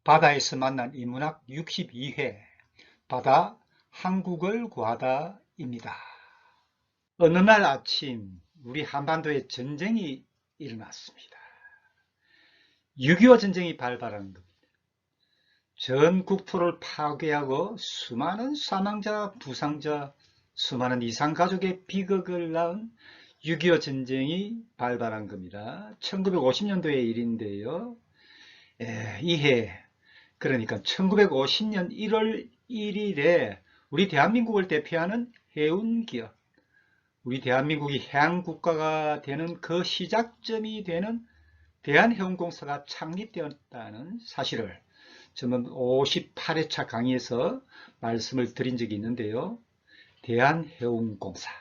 바다에서 만난 인문학 62회 바다 한국을 구하다입니다. 어느 날 아침 우리 한반도에 전쟁이 일어났습니다. 6.25 전쟁이 발발한 겁니다. 전 국토를 파괴하고 수많은 사망자, 부상자, 수많은 이산가족의 비극을 낳은 6.25 전쟁이 발발한 겁니다. 1950년도의 일인데요. 이해 그러니까 1950년 1월 1일에 우리 대한민국을 대표하는 해운기업, 우리 대한민국이 해양국가가 되는 그 시작점이 되는 대한해운공사가 창립되었다는 사실을 저는 58회차 강의에서 말씀을 드린 적이 있는데요. 대한해운공사.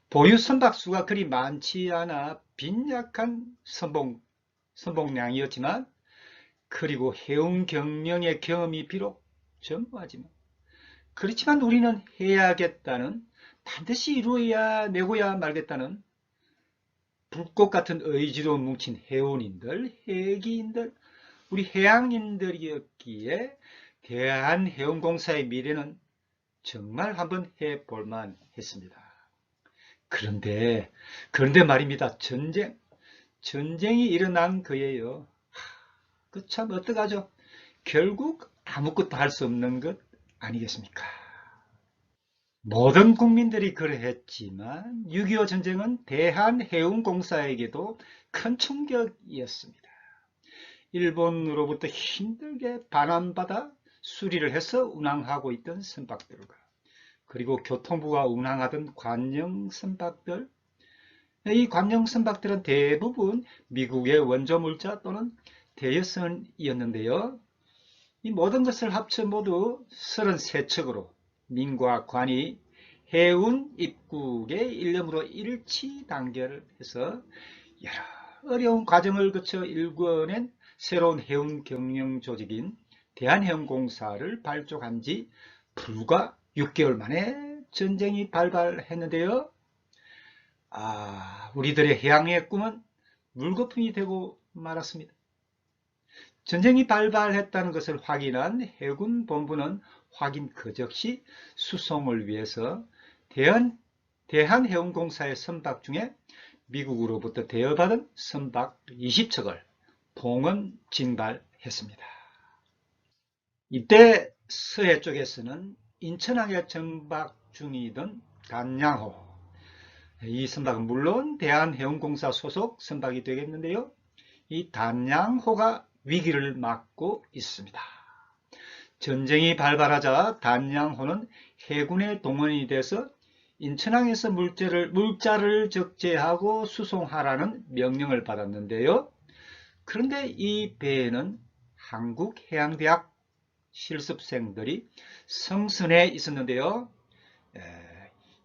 보유 선박수가 그리 많지 않아 빈약한 선봉량이었지만 그리고 해운 경영의 경험이 비록 전무하지만 그렇지만 우리는 해야겠다는, 반드시 이루어야 내고야 말겠다는 불꽃 같은 의지로 뭉친 해운인들, 해기인들, 우리 해양인들이었기에 대한해운공사의 미래는 정말 한번 해볼만 했습니다. 그런데 말입니다. 전쟁이 일어난 거예요. 그 참 어떡하죠? 결국 아무것도 할 수 없는 것 아니겠습니까? 모든 국민들이 그러했지만 6.25 전쟁은 대한해운공사에게도 큰 충격이었습니다. 일본으로부터 힘들게 반환받아 수리를 해서 운항하고 있던 선박들과 그리고 교통부가 운항하던 관영 선박들, 이 관영 선박들은 대부분 미국의 원조물자 또는 대여선이었는데요. 이 모든 것을 합쳐 모두 33척으로 민과 관이 해운 입국의 일념으로 일치 단결해서 여러 어려운 과정을 거쳐 일궈낸 새로운 해운 경영 조직인 대한해운공사를 발족한 지 불과 6개월 만에 전쟁이 발발했는데요. 우리들의 해양의 꿈은 물거품이 되고 말았습니다. 전쟁이 발발했다는 것을 확인한 해군본부는 확인 그 즉시 수송을 위해서 대한해운공사의 선박 중에 미국으로부터 대여받은 선박 20척을 봉헌 징발했습니다. 이때 서해 쪽에서는 인천항에 정박 중이던 단양호, 이 선박은 물론 대한해운공사 소속 선박이 되겠는데요. 이 단양호가 위기를 맞고 있습니다. 전쟁이 발발하자 단양호는 해군의 동원이 돼서 인천항에서 물자를 적재하고 수송하라는 명령을 받았는데요. 그런데 이 배에는 한국해양대학 실습생들이 성선해 있었는데요.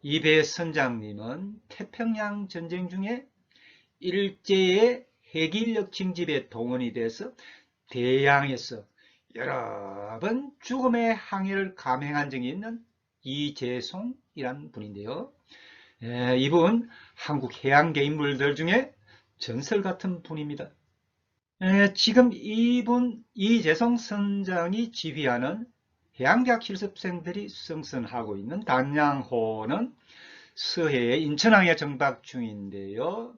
이 배의 선장님은 태평양 전쟁 중에 일제의 해기인력 징집에 동원이 돼서 대양에서 여러 번 죽음의 항해를 감행한 적이 있는 이재송이란 분인데요. 이분 한국 해양계 인물들 중에 전설 같은 분입니다. 지금 이분 이재송 선장이 지휘하는 해양대학 실습생들이 승선하고 있는 단양호는 서해의 인천항에 정박 중인데요.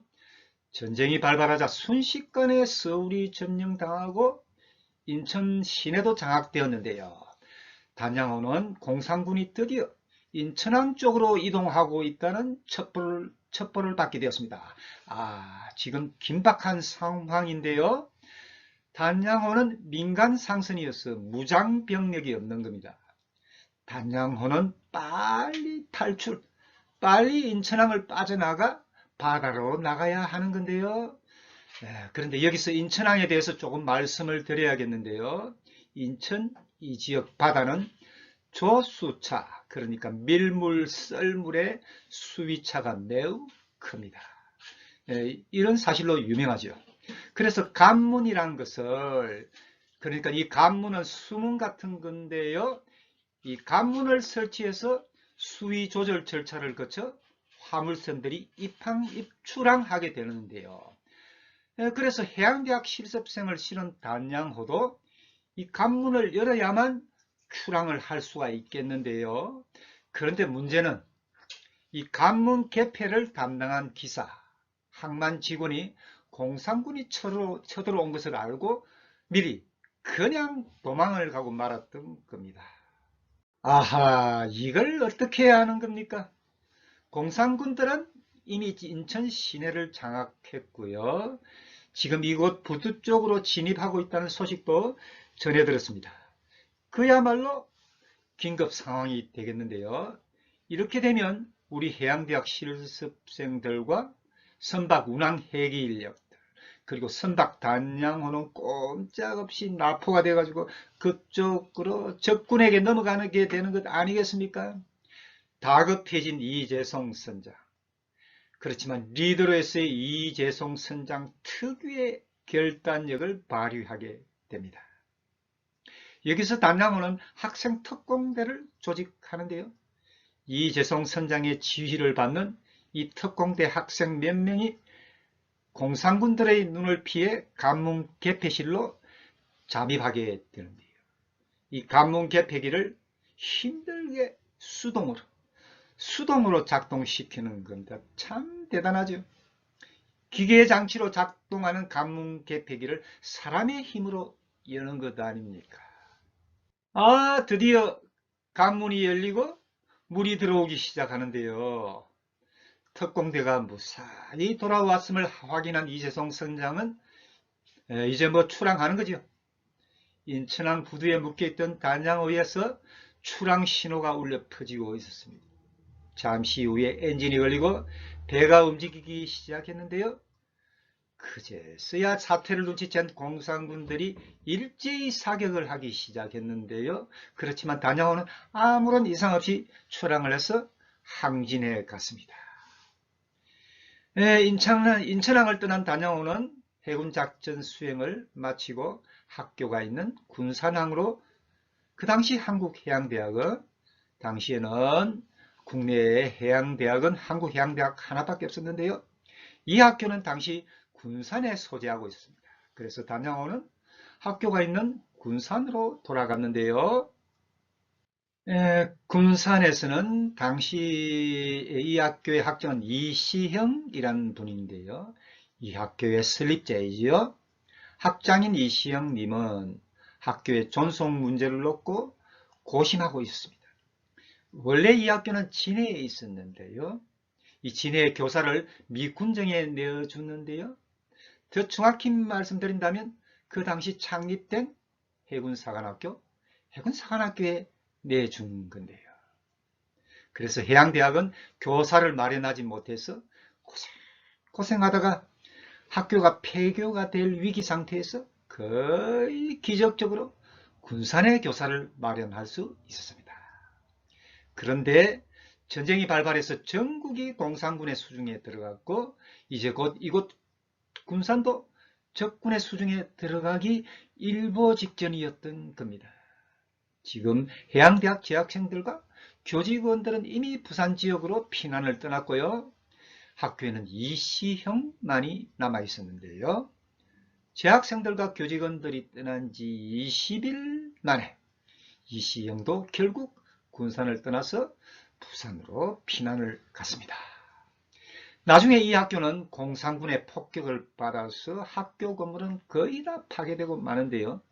전쟁이 발발하자 순식간에 서울이 점령당하고 인천 시내도 장악되었는데요. 단양호는 공산군이 드디어 인천항 쪽으로 이동하고 있다는 첩보를 받게 되었습니다. 지금 긴박한 상황인데요. 단양호는 민간 상선이어서 무장 병력이 없는 겁니다. 단양호는 빨리 탈출, 빨리 인천항을 빠져나가 바다로 나가야 하는 건데요. 그런데 여기서 인천항에 대해서 조금 말씀을 드려야겠는데요. 인천 이 지역 바다는 조수차, 그러니까 밀물, 썰물의 수위차가 매우 큽니다. 이런 사실로 유명하죠. 그래서 관문이란 것을, 그러니까 이 관문은 수문 같은 건데요. 이 관문을 설치해서 수위 조절 절차를 거쳐 화물선들이 입항하게 되는데요. 그래서 해양대학 실습생을 실은 단양호도 이 관문을 열어야만 출항을 할 수가 있겠는데요. 그런데 문제는 이 관문 개폐를 담당한 기사, 항만 직원이 공산군이 쳐들어온 것을 알고 미리 그냥 도망을 가고 말았던 겁니다. 아하, 이걸 어떻게 해야 하는 겁니까? 공산군들은 이미 인천 시내를 장악했고요. 지금 이곳 부두 쪽으로 진입하고 있다는 소식도 전해 들었습니다. 그야말로 긴급 상황이 되겠는데요. 이렇게 되면 우리 해양대학 실습생들과 선박 운항 헬기 인력들, 그리고 선박 단양호는 꼼짝없이 납포가 돼가지고 그쪽으로 적군에게 넘어가게 되는 것 아니겠습니까? 다급해진 이재송 선장. 그렇지만 리더로서의 이재송 선장 특유의 결단력을 발휘하게 됩니다. 여기서 단양호는 학생 특공대를 조직하는데요. 이재송 선장의 지휘를 받는 이 특공대 학생 몇 명이 공산군들의 눈을 피해 관문 개폐실로 잠입하게 되는데요. 이 관문 개폐기를 힘들게 수동으로 작동시키는 겁니다. 참 대단하죠. 기계 장치로 작동하는 관문 개폐기를 사람의 힘으로 여는 것 아닙니까? 아, 드디어 관문이 열리고 물이 들어오기 시작하는데요. 특공대가 무사히 돌아왔음을 확인한 이재송 선장은 이제 출항하는 거죠. 인천항 부두에 묶여있던 단양호에서 출항 신호가 울려 퍼지고 있었습니다. 잠시 후에 엔진이 걸리고 배가 움직이기 시작했는데요. 그제서야 사태를 눈치챈 공산군들이 일제히 사격을 하기 시작했는데요. 그렇지만 단양호는 아무런 이상 없이 출항을 해서 항진해 갔습니다. 인천항을 떠난 단양호는 해군 작전 수행을 마치고 학교가 있는 군산항으로, 그 당시 한국해양대학은, 당시에는 국내의 해양대학은 한국해양대학 하나밖에 없었는데요. 이 학교는 당시 군산에 소재하고 있습니다. 그래서 단양호는 학교가 있는 군산으로 돌아갔는데요. 군산에서는 당시 이 학교의 학장은 이시형이라는 분인데요. 이 학교의 설립자이지요. 학장인 이시형님은 학교의 존속 문제를 놓고 고심하고 있었습니다. 원래 이 학교는 진해에 있었는데요. 이 진해의 교사를 미 군정에 내어주는데요. 더 정확히 말씀드린다면 그 당시 창립된 해군사관학교에 내준 건데요. 그래서 해양대학은 교사를 마련하지 못해서 고생하다가 학교가 폐교가 될 위기 상태에서 거의 기적적으로 군산에 교사를 마련할 수 있었습니다. 그런데 전쟁이 발발해서 전국이 공산군의 수중에 들어갔고 이제 곧 이곳 군산도 적군의 수중에 들어가기 일보 직전이었던 겁니다. 지금 해양대학 재학생들과 교직원들은 이미 부산 지역으로 피난을 떠났고요. 학교에는 이시형만이 남아 있었는데요. 재학생들과 교직원들이 떠난 지 20일 만에 이시형도 결국 군산을 떠나서 부산으로 피난을 갔습니다. 나중에 이 학교는 공산군의 폭격을 받아서 학교 건물은 거의 다 파괴되고 마는데요.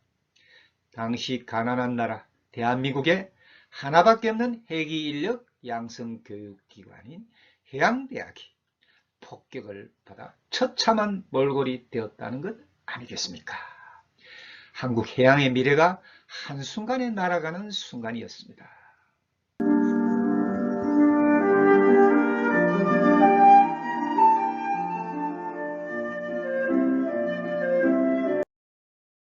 당시 가난한 나라 대한민국에 하나밖에 없는 헬기 인력 양성 교육기관인 해양대학이 폭격을 받아 처참한 몰골이 되었다는 것 아니겠습니까? 한국 해양의 미래가 한순간에 날아가는 순간이었습니다.